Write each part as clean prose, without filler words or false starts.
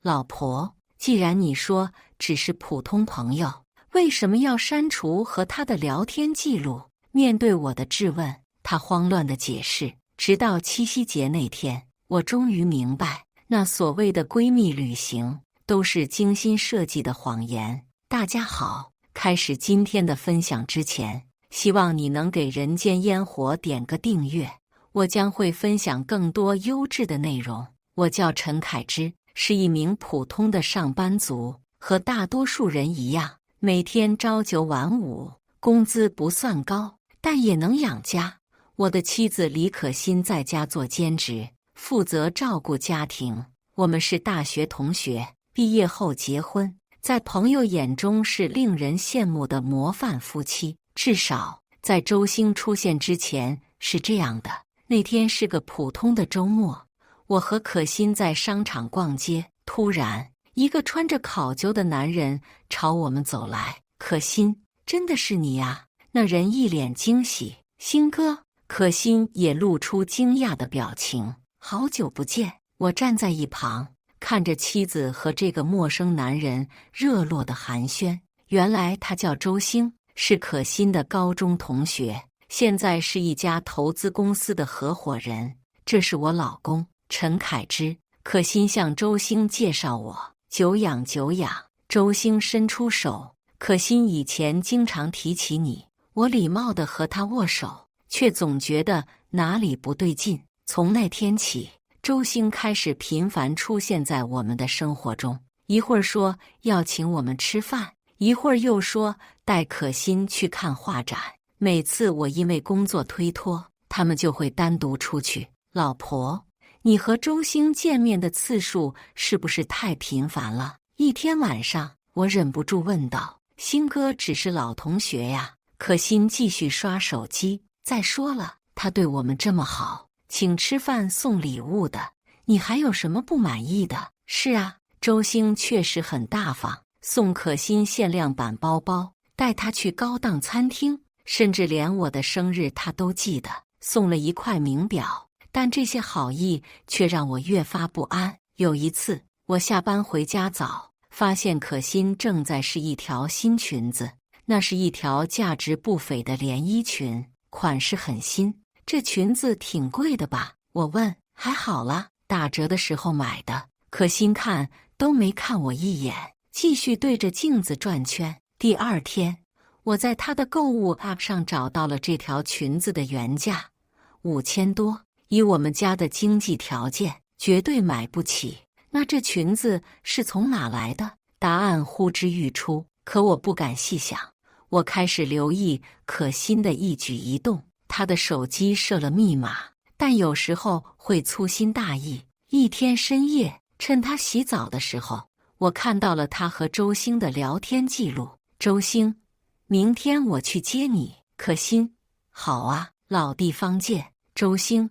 老婆，既然你说只是普通朋友，为什么要删除和他的聊天记录？面对我的质问，他慌乱地解释。直到七夕节那天，我终于明白，那所谓的闺蜜旅行都是精心设计的谎言。大家好，开始今天的分享之前，希望你能给人间烟火点个订阅，我将会分享更多优质的内容。我叫陈凯芝，是一名普通的上班族，和大多数人一样，每天朝九晚五，工资不算高，但也能养家。我的妻子李可欣在家做兼职，负责照顾家庭。我们是大学同学，毕业后结婚，在朋友眼中是令人羡慕的模范夫妻。至少在周星出现之前是这样的。那天是个普通的周末，我和可欣在商场逛街，突然一个穿着考究的男人朝我们走来。可欣，真的是你啊？那人一脸惊喜。星哥。可欣也露出惊讶的表情。好久不见。我站在一旁，看着妻子和这个陌生男人热络的寒暄。原来他叫周星，是可欣的高中同学，现在是一家投资公司的合伙人。这是我老公陈凯芝。可欣向周星介绍我，久仰久仰。周星伸出手，可欣以前经常提起你。我礼貌地和他握手，却总觉得哪里不对劲。从那天起，周星开始频繁出现在我们的生活中，一会儿说要请我们吃饭，一会儿又说带可欣去看画展。每次我因为工作推脱，他们就会单独出去。老婆，你和周星见面的次数是不是太频繁了？一天晚上，我忍不住问道。星哥只是老同学呀。可欣继续刷手机。再说了，他对我们这么好，请吃饭送礼物的，你还有什么不满意的？是啊，周星确实很大方，送可欣限量版包包，带她去高档餐厅，甚至连我的生日他都记得，送了一块名表。但这些好意却让我越发不安。有一次，我下班回家早，发现可欣正在试一条新裙子，那是一条价值不菲的连衣裙。款式很新，这裙子挺贵的吧？我问。还好啦，打折的时候买的。可欣看都没看我一眼，继续对着镜子转圈。第二天，我在她的购物 App 上找到了这条裙子的原价，5000多。以我们家的经济条件，绝对买不起。那这裙子是从哪来的？答案呼之欲出，可我不敢细想。我开始留意可欣的一举一动，她的手机设了密码，但有时候会粗心大意。一天深夜，趁她洗澡的时候，我看到了她和周星的聊天记录。周星，明天我去接你。可欣，好啊，老地方见。周星，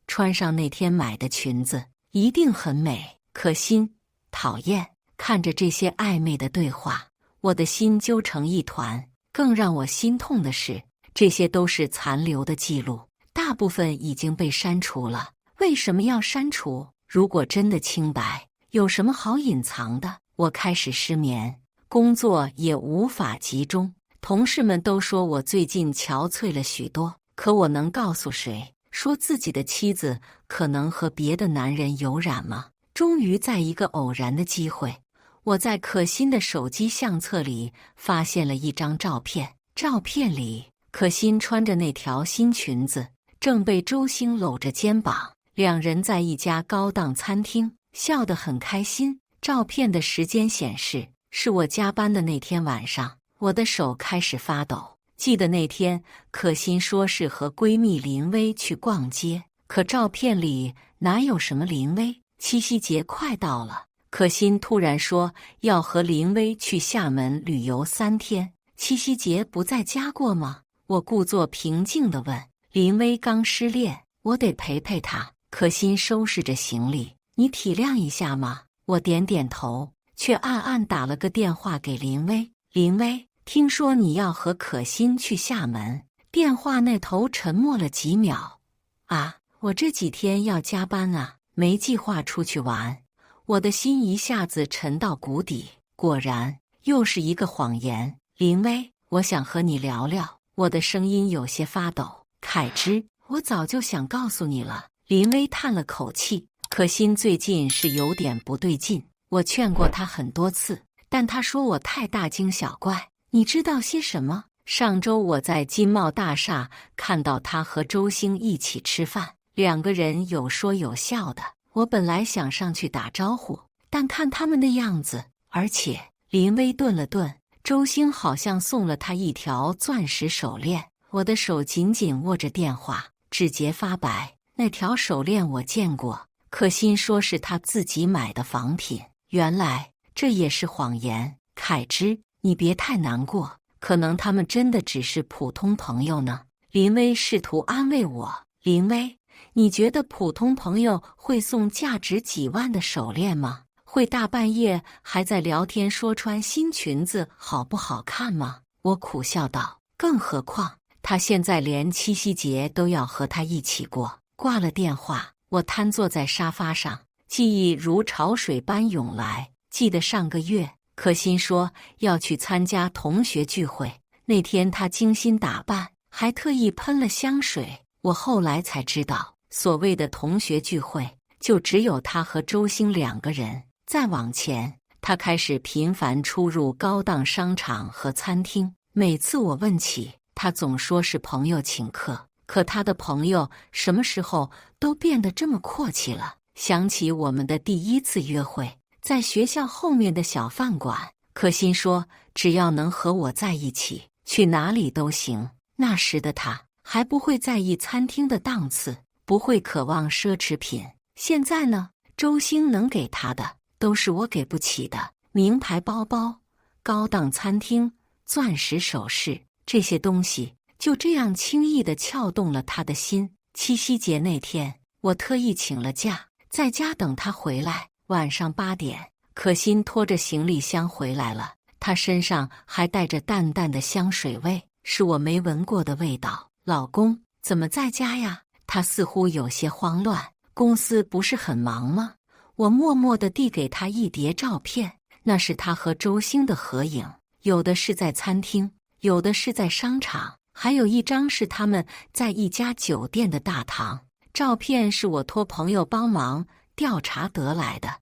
穿上那天买的裙子，一定很美。可欣，讨厌。看着这些暧昧的对话，我的心揪成一团。更让我心痛的是，这些都是残留的记录，大部分已经被删除了。为什么要删除？如果真的清白，有什么好隐藏的？我开始失眠，工作也无法集中。同事们都说我最近憔悴了许多，可我能告诉谁，说自己的妻子可能和别的男人有染吗？终于在一个偶然的机会，我在可欣的手机相册里发现了一张照片，照片里可欣穿着那条新裙子，正被周星搂着肩膀，两人在一家高档餐厅，笑得很开心。照片的时间显示是我加班的那天晚上，我的手开始发抖。记得那天可欣说是和闺蜜林薇去逛街，可照片里哪有什么林薇？七夕节快到了，可欣突然说要和林薇去厦门旅游3天，七夕节不在家过吗？我故作平静地问。林薇刚失恋，我得陪陪她。可欣收拾着行李，你体谅一下嘛。我点点头，却暗暗打了个电话给林薇。林薇，听说你要和可欣去厦门。电话那头沉默了几秒。啊，我这几天要加班啊，没计划出去玩。我的心一下子沉到谷底。果然，又是一个谎言。林薇，我想和你聊聊。我的声音有些发抖。凯之，我早就想告诉你了。林薇叹了口气。可心最近是有点不对劲，我劝过他很多次，但他说我太大惊小怪。你知道些什么？上周我在金茂大厦看到他和周星一起吃饭，两个人有说有笑的。我本来想上去打招呼，但看他们的样子，而且林薇顿了顿，周星好像送了他一条钻石手链。我的手紧紧握着电话，指节发白。那条手链我见过，可心说是他自己买的仿品。原来这也是谎言。凯之，你别太难过，可能他们真的只是普通朋友呢。林薇试图安慰我。林薇，你觉得普通朋友会送价值几万的手链吗？会大半夜还在聊天说穿新裙子好不好看吗？我苦笑道。更何况他现在连七夕节都要和他一起过。挂了电话，我瘫坐在沙发上，记忆如潮水般涌来。记得上个月，可心说要去参加同学聚会，那天她精心打扮，还特意喷了香水。我后来才知道，所谓的同学聚会，就只有她和周星两个人。再往前，她开始频繁出入高档商场和餐厅。每次我问起，她总说是朋友请客。可他的朋友什么时候都变得这么阔气了？想起我们的第一次约会，在学校后面的小饭馆，可心说只要能和我在一起，去哪里都行。那时的他还不会在意餐厅的档次，不会渴望奢侈品。现在呢，周星能给他的都是我给不起的，名牌包包、高档餐厅、钻石首饰，这些东西就这样轻易地撬动了他的心。七夕节那天，我特意请了假，在家等他回来。晚上8点，可心拖着行李箱回来了，她身上还带着淡淡的香水味，是我没闻过的味道。老公，怎么在家呀？她似乎有些慌乱。公司不是很忙吗？我默默地递给她一叠照片，那是她和周星的合影，有的是在餐厅，有的是在商场，还有一张是他们在一家酒店的大堂。照片是我托朋友帮忙调查得来的。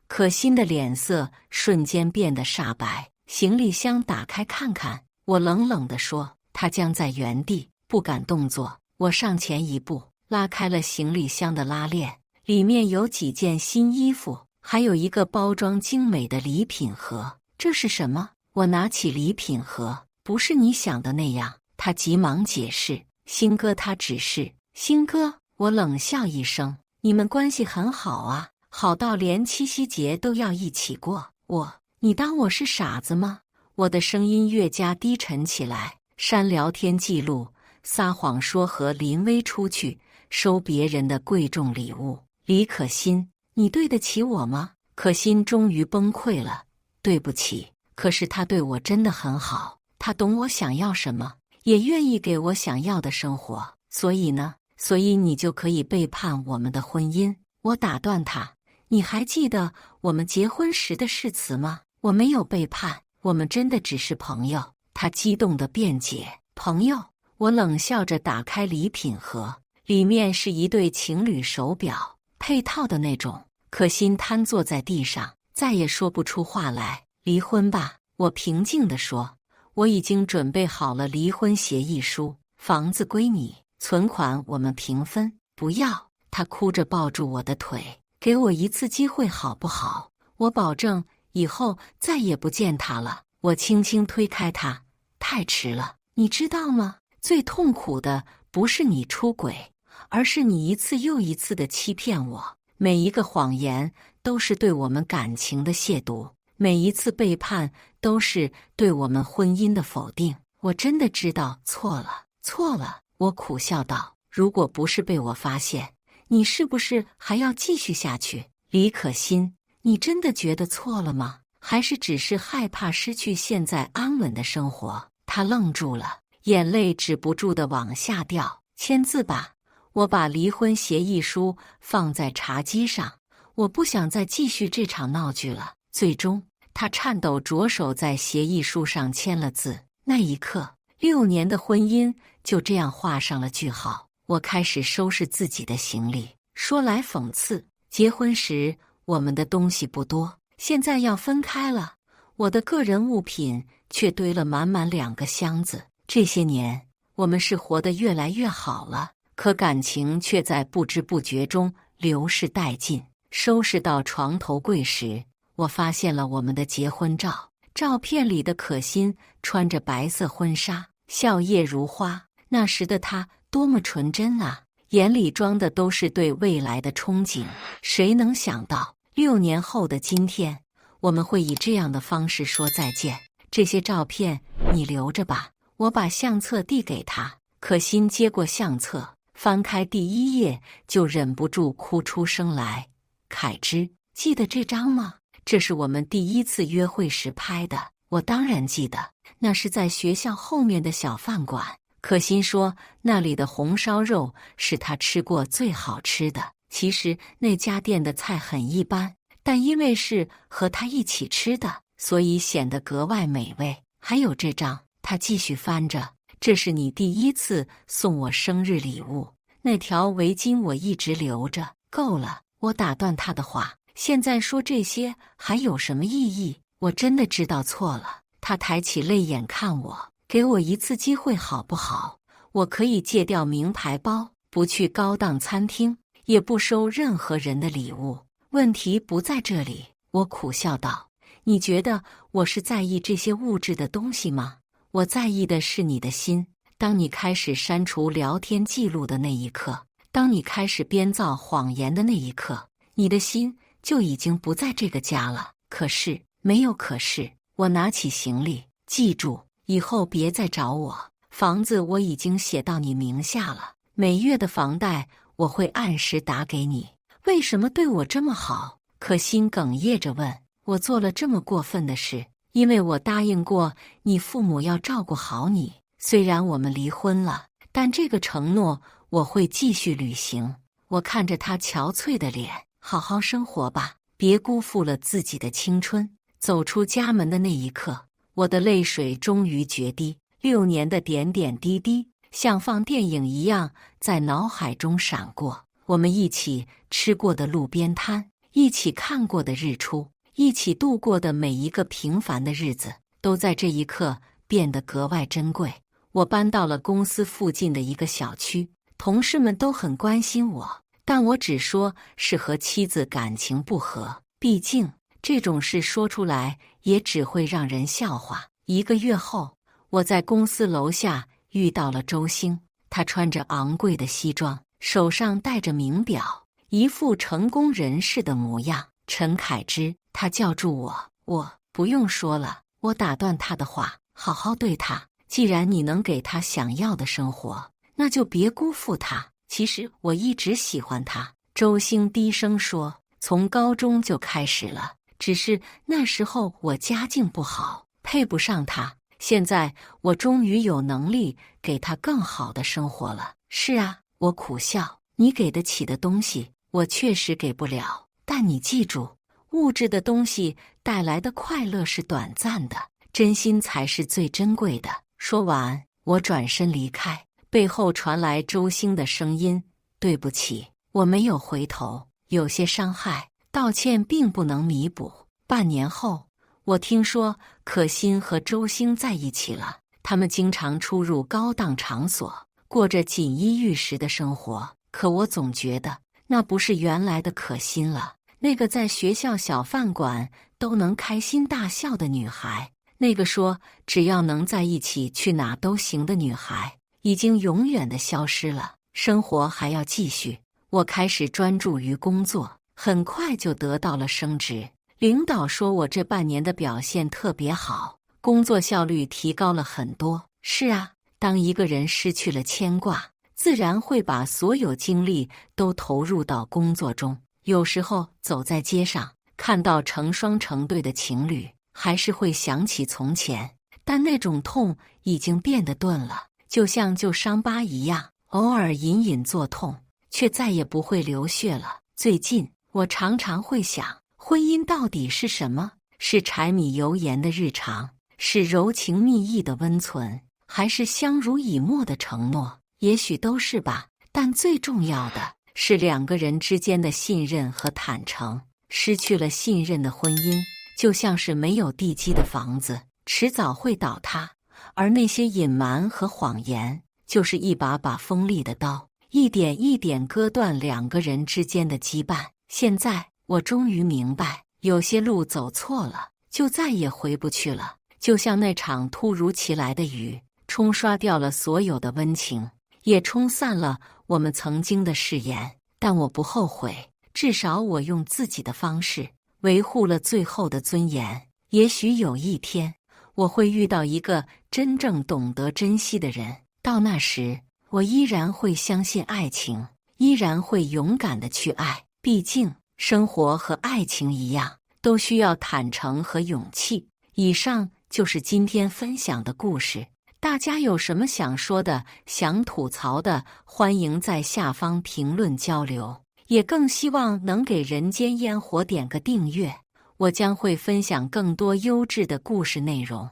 可心的脸色瞬间变得煞白。行李箱打开看看，我冷冷地说。他僵在原地，不敢动作。我上前一步，拉开了行李箱的拉链，里面有几件新衣服，还有一个包装精美的礼品盒。这是什么？我拿起礼品盒，不是你想的那样。他急忙解释，星哥他只是……星哥，我冷笑一声，你们关系很好啊，好到连七夕节都要一起过。你当我是傻子吗？我的声音越加低沉起来。删聊天记录，撒谎说和林薇出去收别人的贵重礼物。李可心，你对得起我吗？可心终于崩溃了。对不起，可是他对我真的很好，他懂我想要什么，也愿意给我想要的生活。所以呢？所以你就可以背叛我们的婚姻。我打断他，你还记得我们结婚时的誓词吗？我没有背叛，我们真的只是朋友。他激动地辩解。朋友？我冷笑着打开礼品盒，里面是一对情侣手表，配套的那种。可心瘫坐在地上，再也说不出话来。离婚吧，我平静地说。我已经准备好了离婚协议书，房子归你，存款我们平分。不要！他哭着抱住我的腿，给我一次机会好不好？我保证以后再也不见他了。我轻轻推开他，太迟了，你知道吗？最痛苦的不是你出轨，而是你一次又一次的欺骗我。每一个谎言都是对我们感情的亵渎，每一次背叛都是对我们婚姻的否定。我真的知道错了，错了。我苦笑道。如果不是被我发现，你是不是还要继续下去？李可心，你真的觉得错了吗？还是只是害怕失去现在安稳的生活？他愣住了，眼泪止不住地往下掉。签字吧。我把离婚协议书放在茶几上，我不想再继续这场闹剧了。最终，他颤抖着手在协议书上签了字。那一刻，6年的婚姻就这样画上了句号。我开始收拾自己的行李。说来讽刺，结婚时我们的东西不多，现在要分开了，我的个人物品却堆了满满2个箱子。这些年，我们是活得越来越好了，可感情却在不知不觉中流逝殆尽。收拾到床头柜时，我发现了我们的结婚照。照片里的可心穿着白色婚纱，笑靥如花。那时的她多么纯真啊，眼里装的都是对未来的憧憬。谁能想到6年后的今天，我们会以这样的方式说再见。这些照片你留着吧。我把相册递给她，可心接过相册，翻开第1页就忍不住哭出声来。凯之，记得这张吗？这是我们第1次约会时拍的。我当然记得，那是在学校后面的小饭馆。可心说那里的红烧肉是她吃过最好吃的。其实那家店的菜很一般，但因为是和她一起吃的，所以显得格外美味。还有这张，她继续翻着，这是你第1次送我生日礼物。那条围巾我一直留着。够了，我打断她的话。现在说这些还有什么意义？我真的知道错了。他抬起泪眼看我，给我一次机会好不好？我可以戒掉名牌包，不去高档餐厅，也不收任何人的礼物。问题不在这里。我苦笑道，你觉得我是在意这些物质的东西吗？我在意的是你的心。当你开始删除聊天记录的那一刻，当你开始编造谎言的那一刻，你的心就已经不在这个家了。可是，没有可是。我拿起行李，记住，以后别再找我。房子我已经写到你名下了，每月的房贷我会按时打给你。为什么对我这么好？可心哽咽着问。我做了这么过分的事，因为我答应过你父母要照顾好你。虽然我们离婚了，但这个承诺我会继续履行。我看着他憔悴的脸，好好生活吧，别辜负了自己的青春。走出家门的那一刻，我的泪水终于决堤。6年的点点滴滴，像放电影一样在脑海中闪过。我们一起吃过的路边摊，一起看过的日出，一起度过的每一个平凡的日子，都在这一刻变得格外珍贵。我搬到了公司附近的一个小区，同事们都很关心我，但我只说是和妻子感情不和，毕竟这种事说出来也只会让人笑话。1个月后，我在公司楼下遇到了周星。他穿着昂贵的西装，手上戴着名表，一副成功人士的模样。陈凯之，他叫住我。我不用说了，我打断他的话，好好对他。既然你能给他想要的生活，那就别辜负他。其实我一直喜欢他。周星低声说，从高中就开始了。只是那时候我家境不好，配不上他。现在我终于有能力给他更好的生活了。是啊，我苦笑，你给得起的东西，我确实给不了。但你记住，物质的东西带来的快乐是短暂的，真心才是最珍贵的。说完，我转身离开，背后传来周星的声音：对不起。我没有回头，有些伤害，道歉并不能弥补。半年后，我听说可心和周星在一起了，他们经常出入高档场所，过着锦衣玉食的生活。可我总觉得那不是原来的可心了，那个在学校小饭馆都能开心大笑的女孩，那个说只要能在一起去哪都行的女孩，已经永远的消失了。生活还要继续，我开始专注于工作，很快就得到了升职。领导说我这半年的表现特别好，工作效率提高了很多。是啊，当一个人失去了牵挂，自然会把所有精力都投入到工作中。有时候走在街上，看到成双成对的情侣，还是会想起从前，但那种痛已经变得钝了，就像旧伤疤一样，偶尔隐隐作痛，却再也不会流血了。最近我常常会想，婚姻到底是什么？是柴米油盐的日常，是柔情蜜意的温存，还是相濡以沫的承诺？也许都是吧。但最重要的是两个人之间的信任和坦诚。失去了信任的婚姻，就像是没有地基的房子，迟早会倒塌。而那些隐瞒和谎言，就是一把把锋利的刀，一点一点割断两个人之间的羁绊。现在我终于明白，有些路走错了，就再也回不去了。就像那场突如其来的雨，冲刷掉了所有的温情，也冲散了我们曾经的誓言。但我不后悔，至少我用自己的方式维护了最后的尊严。也许有一天，我会遇到一个真正懂得珍惜的人，到那时，我依然会相信爱情，依然会勇敢地去爱。毕竟，生活和爱情一样，都需要坦诚和勇气。以上就是今天分享的故事。大家有什么想说的、想吐槽的，欢迎在下方评论交流。也更希望能给人间烟火点个订阅，我将会分享更多优质的故事内容。